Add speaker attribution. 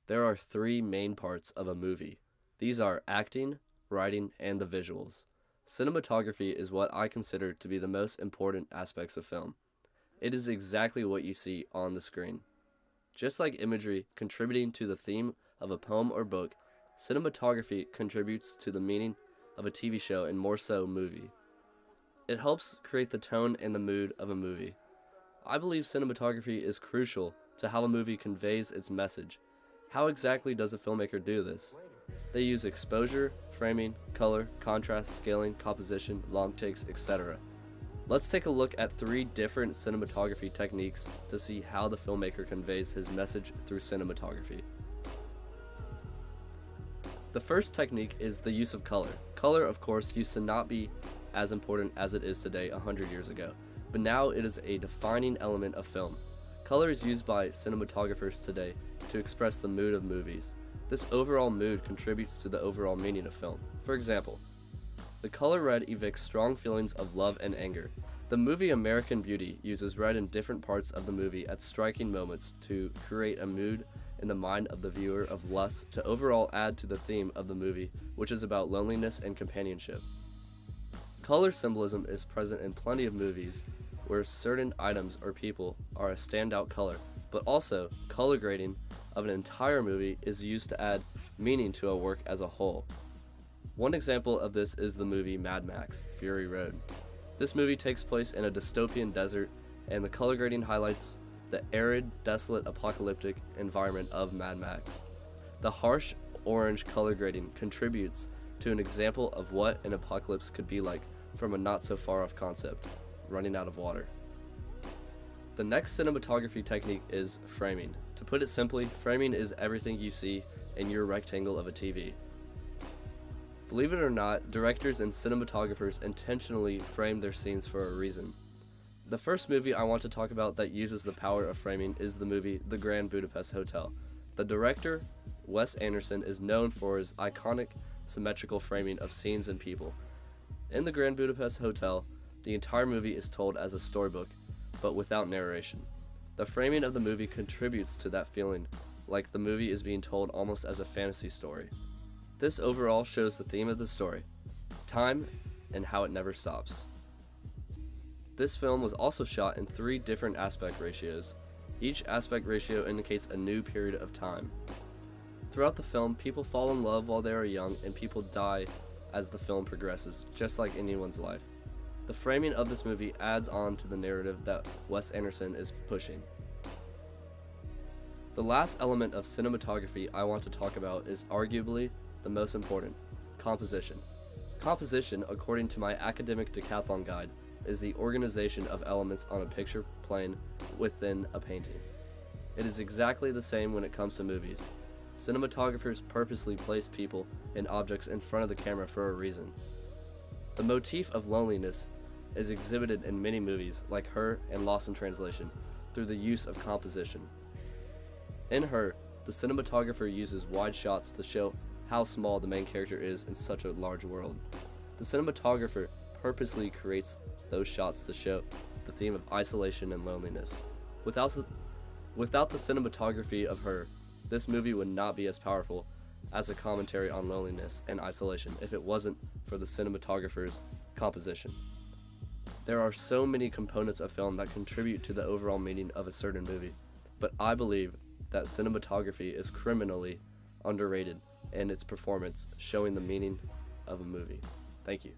Speaker 1: There are three main parts of a movie. These are acting, writing, and the visuals. Cinematography is what I consider to be the most important aspects of film. It is exactly what you see on the screen. Just like imagery contributing to the theme of a poem or book, cinematography contributes to the meaning of a TV show and more so movie. It helps create the tone and the mood of a movie. I believe cinematography is crucial to how a movie conveys its message. How exactly does a filmmaker do this? They use exposure, framing, color, contrast, scaling, composition, long takes, etc. Let's take a look at three different cinematography techniques to see how the filmmaker conveys his message through cinematography. The first technique is the use of color. Color, of course, used to not be as important as it is today 100 years ago, but now it is a defining element of film. Color is used by cinematographers today to express the mood of movies. This overall mood contributes to the overall meaning of film. For example, the color red evokes strong feelings of love and anger. The movie American Beauty uses red in different parts of the movie at striking moments to create a mood in the mind of the viewer of lust to overall add to the theme of the movie, which is about loneliness and companionship. Color symbolism is present in plenty of movies where certain items or people are a standout color, but also color grading of an entire movie is used to add meaning to a work as a whole. One example of this is the movie Mad Max: Fury Road. This movie takes place in a dystopian desert, and the color grading highlights the arid, desolate, apocalyptic environment of Mad Max. The harsh orange color grading contributes to an example of what an apocalypse could be like from a not so far off concept: running out of water. The next cinematography technique is framing. To put it simply, framing is everything you see in your rectangle of a TV. Believe it or not, directors and cinematographers intentionally frame their scenes for a reason. The first movie I want to talk about that uses the power of framing is the movie The Grand Budapest Hotel. The director, Wes Anderson, is known for his iconic symmetrical framing of scenes and people. In The Grand Budapest Hotel, the entire movie is told as a storybook, but without narration. The framing of the movie contributes to that feeling, like the movie is being told almost as a fantasy story. This overall shows the theme of the story, time, and how it never stops. This film was also shot in 3 different aspect ratios. Each aspect ratio indicates a new period of time. Throughout the film, people fall in love while they are young, and people die as the film progresses, just like anyone's life. The framing of this movie adds on to the narrative that Wes Anderson is pushing. The last element of cinematography I want to talk about is arguably the most important: composition. Composition, according to my academic decathlon guide, is the organization of elements on a picture plane within a painting. It is exactly the same when it comes to movies. Cinematographers purposely place people and objects in front of the camera for a reason. The motif of loneliness is exhibited in many movies like Her and Lost in Translation through the use of composition. In Her, the cinematographer uses wide shots to show how small the main character is in such a large world. The cinematographer purposely creates those shots to show the theme of isolation and loneliness. Without the cinematography of Her, this movie would not be as powerful as a commentary on loneliness and isolation if it wasn't for the cinematographer's composition. There are so many components of film that contribute to the overall meaning of a certain movie, but I believe that cinematography is criminally underrated in its performance, showing the meaning of a movie. Thank you.